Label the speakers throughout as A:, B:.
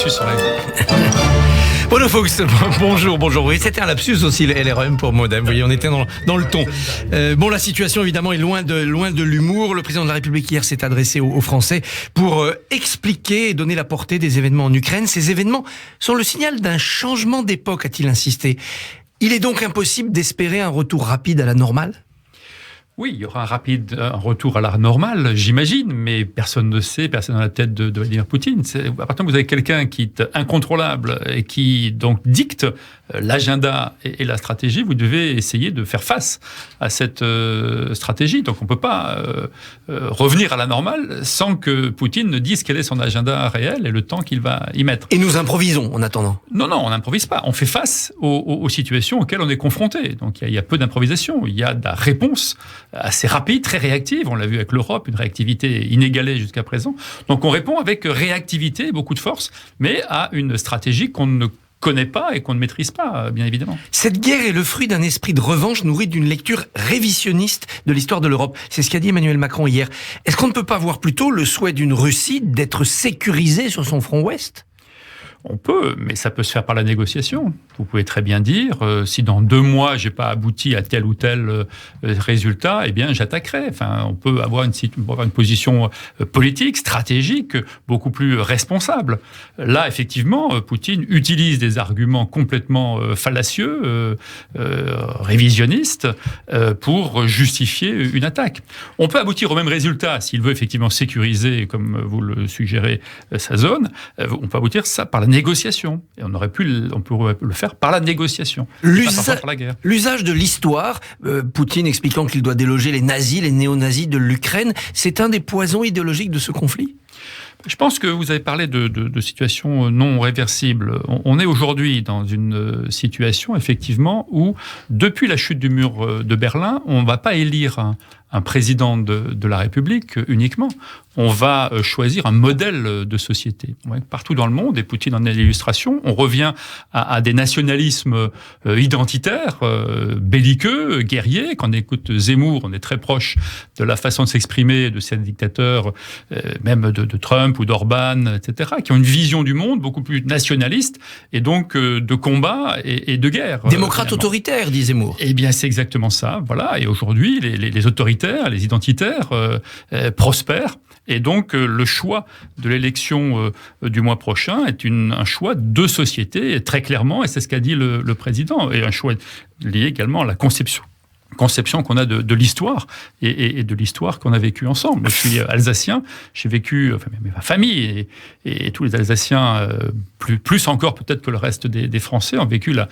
A: lapsus sur la...
B: Bruno Fuchs, bonjour. Oui, c'était un lapsus aussi, le LREM pour Modem. Vous voyez, on était dans le ton. La situation évidemment est loin de l'humour. Le président de la République hier s'est adressé aux Français pour expliquer et donner la portée des événements en Ukraine. Ces événements sont le signal d'un changement d'époque, a-t-il insisté. Il est donc impossible d'espérer un retour rapide à la normale ?
A: Oui, il y aura un retour à la normale, j'imagine, mais personne ne sait, personne n'a la tête de Vladimir Poutine. À partir du moment où vous avez quelqu'un qui est incontrôlable et qui donc dicte l'agenda et la stratégie, vous devez essayer de faire face à cette stratégie. Donc on ne peut pas revenir à la normale sans que Poutine ne dise quel est son agenda réel et le temps qu'il va y mettre.
B: Et nous improvisons en attendant ?
A: Non, on n'improvise pas. On fait face aux situations auxquelles on est confronté. Donc il y a peu d'improvisation. Il y a de la réponse assez rapide, très réactive. On l'a vu avec l'Europe, une réactivité inégalée jusqu'à présent. Donc on répond avec réactivité, beaucoup de force, mais à une stratégie qu'on ne connaît pas et qu'on ne maîtrise pas, bien évidemment.
B: Cette guerre est le fruit d'un esprit de revanche nourri d'une lecture révisionniste de l'histoire de l'Europe. C'est ce qu'a dit Emmanuel Macron hier. Est-ce qu'on ne peut pas voir plutôt le souhait d'une Russie d'être sécurisée sur son front ouest ?
A: On peut, mais ça peut se faire par la négociation. Vous pouvez très bien dire, si dans 2 mois, j'ai pas abouti à tel ou tel résultat, eh bien, j'attaquerai. Enfin, on peut avoir une position politique, stratégique, beaucoup plus responsable. Là, effectivement, Poutine utilise des arguments complètement fallacieux, révisionnistes, pour justifier une attaque. On peut aboutir au même résultat s'il veut effectivement sécuriser, comme vous le suggérez, sa zone. On peut aboutir ça par la négociation. Et on pourrait le faire par la négociation.
B: L'usage de l'histoire, Poutine expliquant qu'il doit déloger les nazis, les néo-nazis de l'Ukraine, c'est un des poisons idéologiques de ce conflit ?
A: Je pense que vous avez parlé de situations non réversibles. On est aujourd'hui dans une situation, effectivement, où, depuis la chute du mur de Berlin, on ne va pas élire un président de la République uniquement. On va choisir un modèle de société. Partout dans le monde, et Poutine en est l'illustration, on revient à des nationalismes identitaires, belliqueux, guerriers. Quand on écoute Zemmour, on est très proche de la façon de s'exprimer de ces dictateurs, même de Trump ou d'Orban, etc., qui ont une vision du monde beaucoup plus nationaliste, et donc de combat et de guerre.
B: Démocrate autoritaire, dit Zemmour.
A: Eh bien, c'est exactement ça. Voilà. Et aujourd'hui, les autoritaires, les identitaires prospèrent. Et donc, le choix de l'élection du mois prochain est un choix de société, très clairement, et c'est ce qu'a dit le président, et un choix lié également à la conception qu'on a de l'histoire et de l'histoire qu'on a vécue ensemble. Je suis alsacien, j'ai vécu, ma famille et tous les Alsaciens, plus encore peut-être que le reste des Français, ont vécu la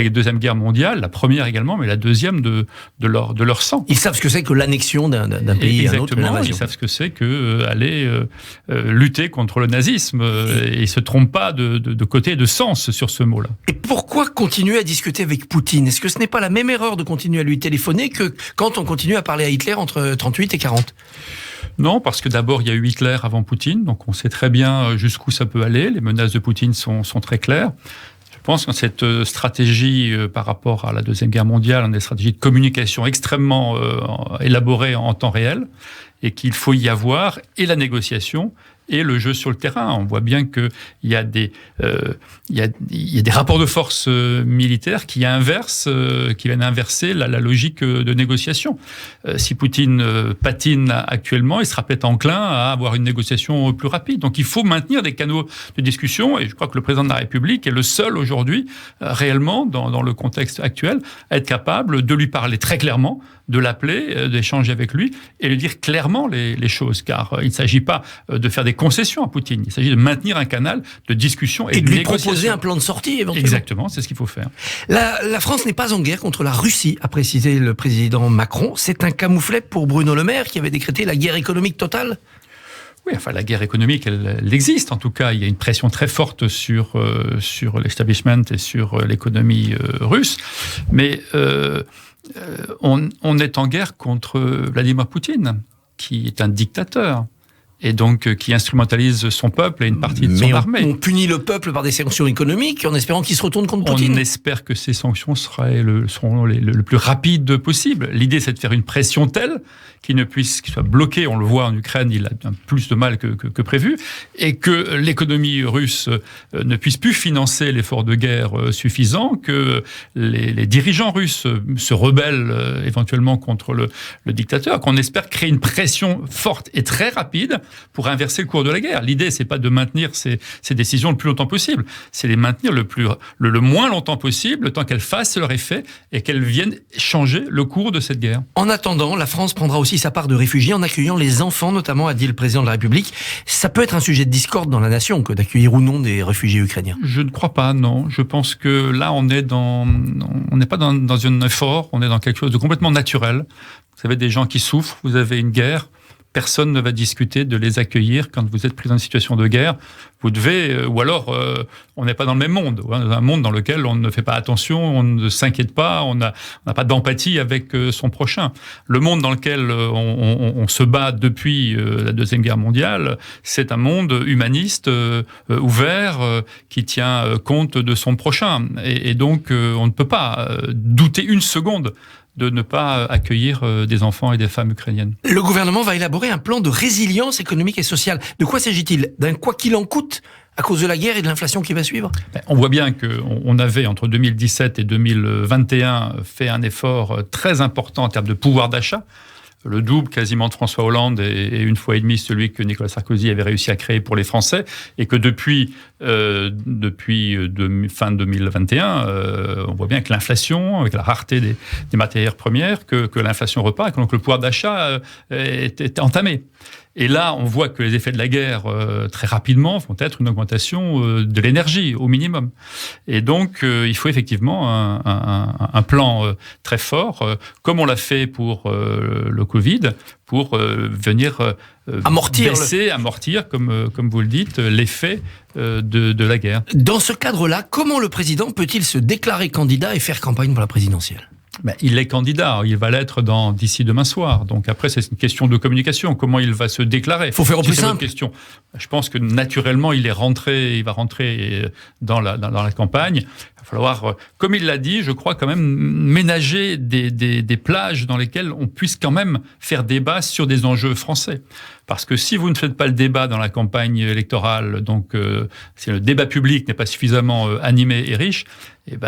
A: Deuxième Guerre mondiale, la première également, mais la deuxième de leur sang.
B: Ils savent ce que c'est que l'annexion d'un pays à un autre.
A: Exactement, ils savent ce que c'est que aller lutter contre le nazisme et ils se trompent pas de côté et de sens sur ce mot-là.
B: Et pourquoi continuer à discuter avec Poutine ? Est-ce que ce n'est pas la même erreur de continuer à lui téléphoner que quand on continue à parler à Hitler entre 38 et 40 ?
A: Non, parce que d'abord, il y a eu Hitler avant Poutine, donc on sait très bien jusqu'où ça peut aller. Les menaces de Poutine sont très claires. Je pense que cette stratégie par rapport à la Deuxième Guerre mondiale, on a des stratégies de communication extrêmement élaborées en temps réel, et qu'il faut y avoir et la négociation et le jeu sur le terrain. On voit bien qu'il y a des rapports de force militaires qui viennent inverser la logique de négociation. Si Poutine patine actuellement, il sera peut-être enclin à avoir une négociation plus rapide. Donc il faut maintenir des canaux de discussion, et je crois que le président de la République est le seul aujourd'hui, réellement, dans le contexte actuel, à être capable de lui parler très clairement, de l'appeler, d'échanger avec lui et lui dire clairement les choses, car il ne s'agit pas de faire des concessions à Poutine, il s'agit de maintenir un canal de discussion et de
B: lui
A: négociation.
B: Proposer un plan de sortie éventuellement.
A: Exactement, c'est ce qu'il faut faire.
B: La France n'est pas en guerre contre la Russie, a précisé le président Macron. C'est un camouflet pour Bruno Le Maire qui avait décrété la guerre économique totale.
A: Oui, enfin, la guerre économique, elle existe. En tout cas, il y a une pression très forte sur l'establishment et sur l'économie russe. Mais on est en guerre contre Vladimir Poutine, qui est un dictateur, et donc qui instrumentalise son peuple et une partie de son armée.
B: On punit le peuple par des sanctions économiques en espérant qu'il se retourne contre Poutine.
A: On espère que ces sanctions seront le plus rapides possible. L'idée, c'est de faire une pression telle qu'il soit bloqué. On le voit en Ukraine, il a plus de mal que prévu, et que l'économie russe ne puisse plus financer l'effort de guerre suffisant, que les dirigeants russes se rebellent éventuellement contre le dictateur, qu'on espère créer une pression forte et très rapide pour inverser le cours de la guerre. L'idée, c'est pas de maintenir ces décisions le plus longtemps possible, c'est les maintenir le moins longtemps possible, le temps qu'elles fassent leur effet et qu'elles viennent changer le cours de cette guerre.
B: En attendant, la France prendra aussi sa part de réfugiés en accueillant les enfants, notamment, a dit le président de la République. Ça peut être un sujet de discorde dans la nation que d'accueillir ou non des réfugiés ukrainiens.
A: Je ne crois pas, non. Je pense que là, on n'est pas dans un effort, on est dans quelque chose de complètement naturel. Vous avez des gens qui souffrent, vous avez une guerre. Personne ne va discuter de les accueillir quand vous êtes pris dans une situation de guerre. Vous devez, ou alors on n'est pas dans le même monde, un monde dans lequel on ne fait pas attention, on ne s'inquiète pas, on n'a pas d'empathie avec son prochain. Le monde dans lequel on se bat depuis la Deuxième Guerre mondiale, c'est un monde humaniste, ouvert, qui tient compte de son prochain. Et donc on ne peut pas douter une seconde de ne pas accueillir des enfants et des femmes ukrainiennes.
B: Le gouvernement va élaborer un plan de résilience économique et sociale. De quoi s'agit-il ? D'un quoi qu'il en coûte à cause de la guerre et de l'inflation qui va suivre ?
A: On voit bien qu'on avait, entre 2017 et 2021, fait un effort très important en termes de pouvoir d'achat. Le double quasiment de François Hollande et une fois et demie celui que Nicolas Sarkozy avait réussi à créer pour les Français, et que depuis fin 2021, on voit bien que l'inflation, avec la rareté des matières premières, que l'inflation repart, et que donc le pouvoir d'achat est entamé. Et là, on voit que les effets de la guerre, très rapidement, vont être une augmentation de l'énergie, au minimum. Et donc, il faut effectivement un plan très fort, comme on l'a fait pour le Covid, pour venir amortir, comme vous le dites, l'effet de la guerre.
B: Dans ce cadre-là, comment le président peut-il se déclarer candidat et faire campagne pour la présidentielle ?
A: Il est candidat, il va l'être d'ici demain soir. Donc après, c'est une question de communication. Comment il va se déclarer ?
B: Il faut faire au plus simple.
A: Question. Je pense que naturellement, il va rentrer dans la campagne. Il va falloir, comme il l'a dit, je crois quand même ménager des plages dans lesquelles on puisse quand même faire débat sur des enjeux français. Parce que si vous ne faites pas le débat dans la campagne électorale, donc si le débat public n'est pas suffisamment animé et riche,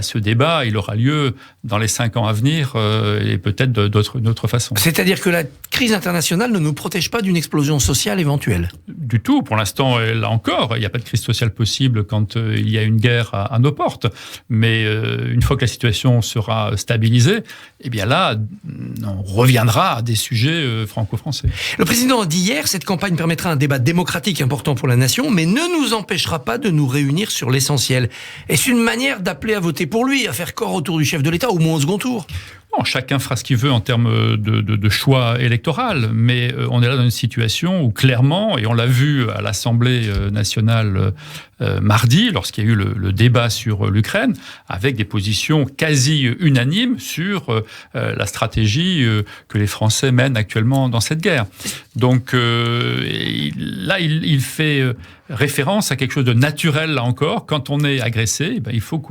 A: ce débat, il aura lieu dans les 5 ans à venir et peut-être d'une autre façon.
B: C'est-à-dire que la crise internationale ne nous protège pas d'une explosion sociale éventuelle ?
A: Du tout. Pour l'instant, là encore, il n'y a pas de crise sociale possible quand il y a une guerre à nos portes. Mais une fois que la situation sera stabilisée, là, on reviendra à des sujets franco-français.
B: Le président a dit hier, cette campagne permettra un débat démocratique important pour la nation, mais ne nous empêchera pas de nous réunir sur l'essentiel. Est-ce une manière d'appeler à voter pour lui, à faire corps autour du chef de l'État, au moins au second tour ?
A: Bon, chacun fera ce qu'il veut en termes de choix électoral, mais on est là dans une situation où clairement, et on l'a vu à l'Assemblée nationale mardi, lorsqu'il y a eu le débat sur l'Ukraine, avec des positions quasi unanimes sur la stratégie que les Français mènent actuellement dans cette guerre. Donc là, il fait référence à quelque chose de naturel, là encore. Quand on est agressé, il faut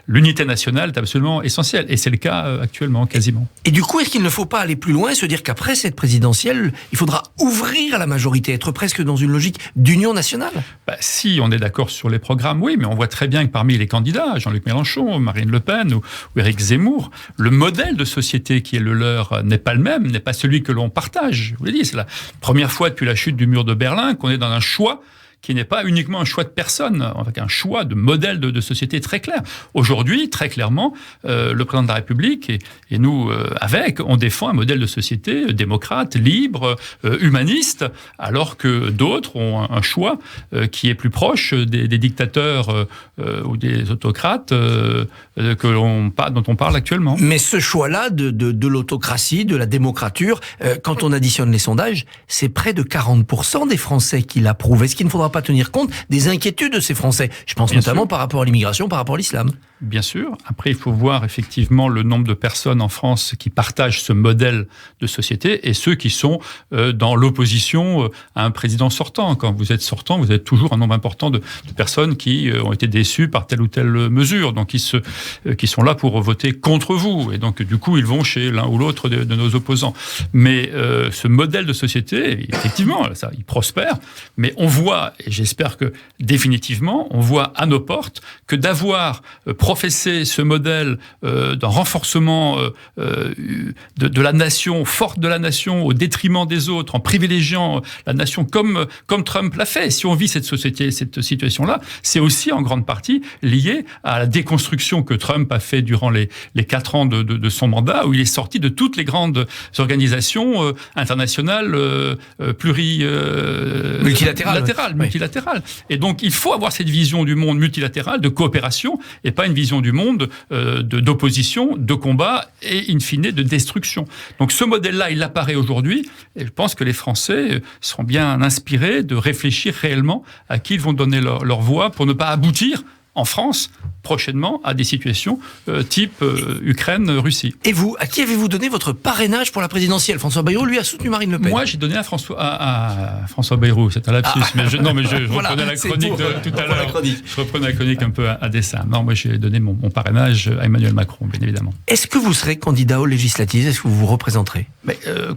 A: l'unité nationale est absolument essentielle. Et c'est le cas actuellement, quasiment.
B: Et du coup, est-ce qu'il ne faut pas aller plus loin et se dire qu'après cette présidentielle, il faudra ouvrir à la majorité, être presque dans une logique d'union nationale ?
A: Si on est d'accord sur les programmes, oui, mais on voit très bien que parmi les candidats, Jean-Luc Mélenchon, Marine Le Pen ou Éric Zemmour, le modèle de société qui est le leur n'est pas le même, n'est pas celui que l'on partage. Je vous l'ai dit, c'est la première fois depuis la chute du mur de Berlin qu'on est dans un choix qui n'est pas uniquement un choix de personne, avec un choix de modèle de société très clair. Aujourd'hui, très clairement, le président de la République et nous, on défend un modèle de société démocrate, libre, humaniste, alors que d'autres ont un choix qui est plus proche des dictateurs ou des autocrates dont on parle actuellement.
B: Mais ce choix-là de l'autocratie, de la démocrature, quand on additionne les sondages, c'est près de 40% des Français qui l'approuvent. Est-ce qu'il ne faudra pas tenir compte des inquiétudes de ces Français ? Je pense notamment par rapport à l'immigration, par rapport à l'islam.
A: bien sûr. Après, il faut voir effectivement le nombre de personnes en France qui partagent ce modèle de société et ceux qui sont dans l'opposition à un président sortant. Quand vous êtes sortant, vous avez toujours un nombre important de personnes qui ont été déçues par telle ou telle mesure, donc qui sont là pour voter contre vous. Et donc, du coup, ils vont chez l'un ou l'autre de nos opposants. Mais ce modèle de société, effectivement, ça, il prospère. Mais on voit, et j'espère que définitivement, on voit à nos portes que d'avoir professé ce modèle d'un renforcement de la nation, forte de la nation, au détriment des autres, en privilégiant la nation comme Trump l'a fait. Si on vit cette situation-là, c'est aussi en grande partie lié à la déconstruction que Trump a fait durant les 4 ans de son mandat, où il est sorti de toutes les grandes organisations internationales multilatérales. Et donc, il faut avoir cette vision du monde multilatéral, de coopération, et pas une vision du monde d'opposition, de combat et, in fine, de destruction. Donc, ce modèle-là, il apparaît aujourd'hui, et je pense que les Français seront bien inspirés de réfléchir réellement à qui ils vont donner leur voix pour ne pas aboutir en France, prochainement, à des situations type Ukraine-Russie.
B: Et vous, à qui avez-vous donné votre parrainage pour la présidentielle ? François Bayrou, lui, a soutenu Marine Le Pen.
A: Moi, j'ai donné à François Bayrou, c'est un lapsus, mais je voilà, reprenais la chronique de tout à l'heure. Je reprenais la chronique un peu à dessein. Non, moi, j'ai donné mon parrainage à Emmanuel Macron, bien évidemment.
B: Est-ce que vous serez candidat aux législatives ? Est-ce que vous vous représenterez ?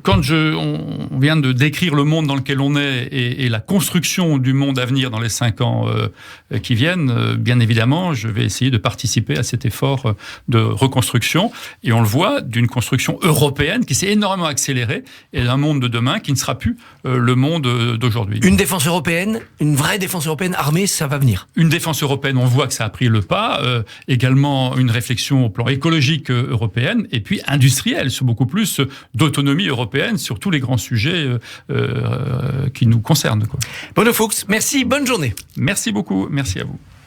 A: Quand on vient de décrire le monde dans lequel on est et la construction du monde à venir dans les 5 ans qui viennent, bien évidemment, je vais essayer de participer à cet effort de reconstruction. Et on le voit, d'une construction européenne qui s'est énormément accélérée et d'un monde de demain qui ne sera plus le monde d'aujourd'hui.
B: Une défense européenne, une vraie défense européenne armée, ça va venir.
A: Une défense européenne, on voit que ça a pris le pas. Également, une réflexion au plan écologique européenne et puis industrielle, sur beaucoup plus d'autonomie européenne sur tous les grands sujets qui nous concernent.
B: Bruno Fuchs, merci, bonne journée.
A: Merci beaucoup, merci à vous.